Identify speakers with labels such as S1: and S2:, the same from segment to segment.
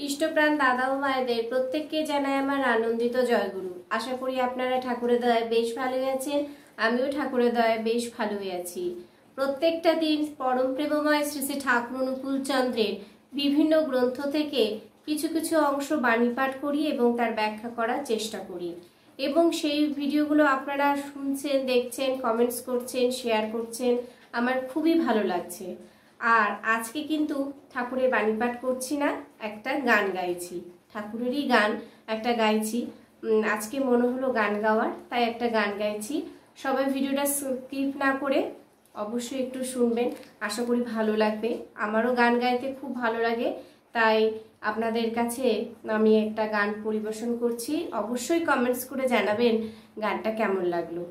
S1: ইষ্টপ্রাণ দাদা ও মায়েদের প্রত্যেককে জানাই আমার আনন্দিত জয়গুরু। আশা করি আপনারা ঠাকুরের দয়ায় বেশ ভালো আছেন। আমিও ঠাকুরের দয়ায় বেশ ভালোই আছি। প্রত্যেকটা দিন পরম প্রেমময় শ্রী শ্রী ঠাকুর অনুকূল চন্দ্রের বিভিন্ন গ্রন্থ থেকে কিছু কিছু অংশ বাণী পাঠ করি এবং তার ব্যাখ্যা করার চেষ্টা করি, এবং সেই ভিডিওগুলো আপনারা শুনছেন, দেখছেন, কমেন্টস করছেন, শেয়ার করছেন। আমার খুবই ভালো লাগছে। আর আজকে কিন্তু ঠাকুরের বাণী পাঠ করছি না, একটা গান গাইছি, ঠাকুরেরই গান একটা গাইছি। আজকে মনে হলো গান গাওয়ার, তাই একটা গান গাইছি। সবাই ভিডিওটা স্কিপ না করে অবশ্যই একটু শুনবেন, আশা করি ভালো লাগবে। আমারও গান গাইতে খুব ভালো লাগে, তাই আপনাদের কাছে আমি একটা গান পরিবেশন করছি। অবশ্যই কমেন্টস করে জানাবেন গানটা কেমন লাগলো।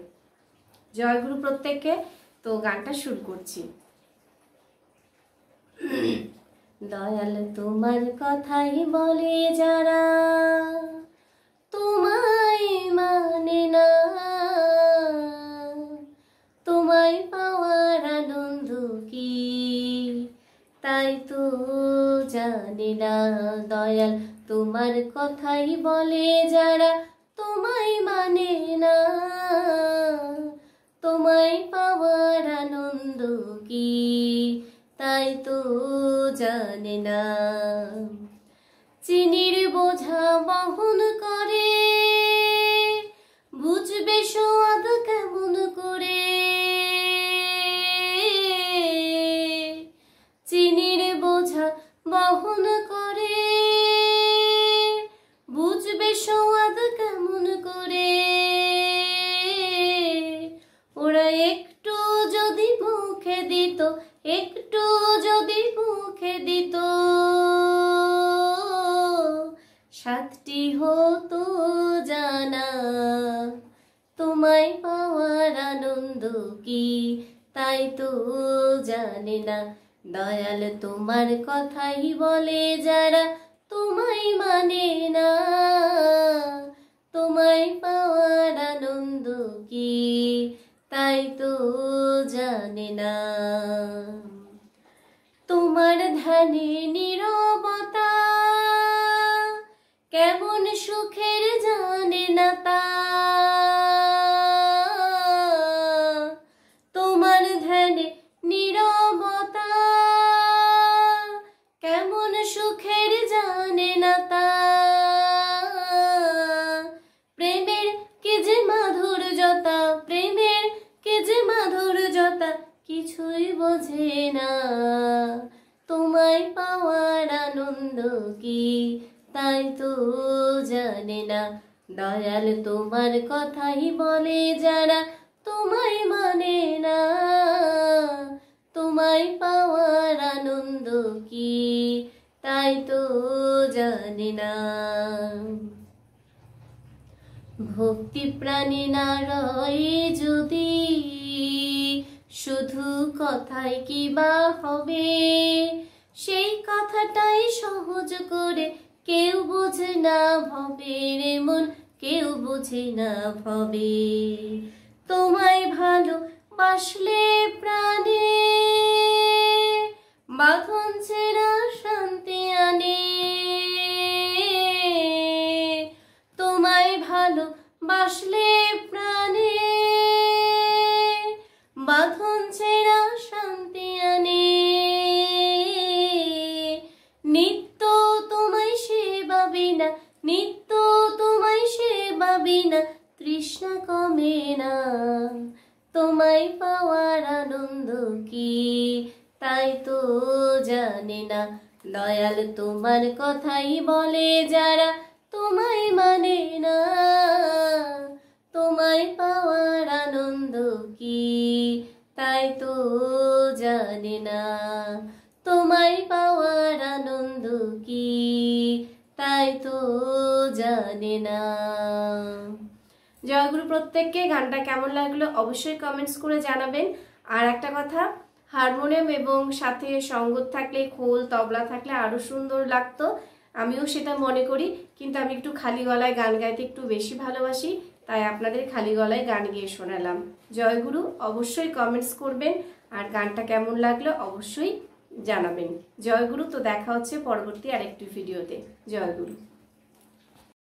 S1: জয়গুরু প্রত্যেককে। তো গানটা শুরু করছি। দয়াল তোমার কথাই বলে যারা, তোমায় মানে না, তোমায় পাওয়ার আনন্দ কি তাই তো জানি না। দয়াল তোমার কথাই বলে যারা, তোমায় মানে না, তোমায় পাওয়ার আনন্দ কি তাই তো জানে না। চিনির বোঝা বহন করে, বুঝবে সোয়াদ কেমন করে। চিনির বোঝা বহন করে, বুঝবে সোয়াদ কেমন করে। ওরা একটু যদি মুখে দিত, একটু যদি মুখে দিত, সাতটি হতো জানা। তোমায় পাওয়ার আনন্দ কি তাই তো জানে না। দয়াল তোমার কথাই বলে যারা, তোমায় মানে না, তোমায় পাওয়ার আনন্দ কি তাই তো জানে না। তোমার ধ্যানে নীরবতা কেমন সুখের জানে না তা। তোমার ধ্যানে নীরবতা কেমন সুখের জানে না তা। প্রেমের কে যে মাধুর্যতা, প্রেমের কে যে মাধুর্যতা কিছুই বোঝে না। তোমায় পাওয়ার আনন্দ কি তাই তো জানে না। দয়াল তোমার কথাই বলে যারা, তোমায় মানে না, তোমায় পাওয়ার আনন্দ কি তাই তো জানে না। ভক্তি প্রাণী না রয়ে যদি, শুধু কথাই কি বা হবে। সেই কথাটাই সহজ করে কেউ বোঝে না ভবে রে মন, কেউ বোঝে না ভবে। তোমায় ভালো বাসলে প্রাণে, বাঁধন ছেঁড়া শান্তি আনে। তোমায় ভালো বাসলে প্রাণে, বাঁধন ছেঁড়া শান্তি আনে। নিত্য তোমায় সেবা বিনা, নিত্য তোমায় সেবা বিনা তৃষ্ণা কমে না। তোমায় পাওয়ার আনন্দ কি তাই তো জানে না। দয়াল তোমার কথাই বলে যারা, তোমায় মানে না, তোমায় পাওয়ার আনন্দ কি তাই তো জানে না। তোমায় পাওয়ার আনন্দ কি তাই তো জানে না। জয়গুরু প্রত্যেককে। গানটা কেমন লাগলো অবশ্যই কমেন্টস করে জানাবেন। আর একটা কথা, হারমোনিয়াম এবং সাথে সঙ্গত থাকলে, খোল তবলা থাকলে আরো সুন্দর লাগতো। আমিও সেটা মনে করি, কিন্তু আমি একটু খালি গলায় গান গাইতে একটু বেশি ভালোবাসি, তাই আপনাদের খালি গলায় গান গিয়ে শোনালাম। জয়গুরু। অবশ্যই কমেন্টস করবেন, আর গানটা কেমন লাগলো অবশ্যই জানাবেন। জয়গুরু। তো দেখা হচ্ছে পরবর্তী আরেকটি ভিডিওতে। জয়গুরু।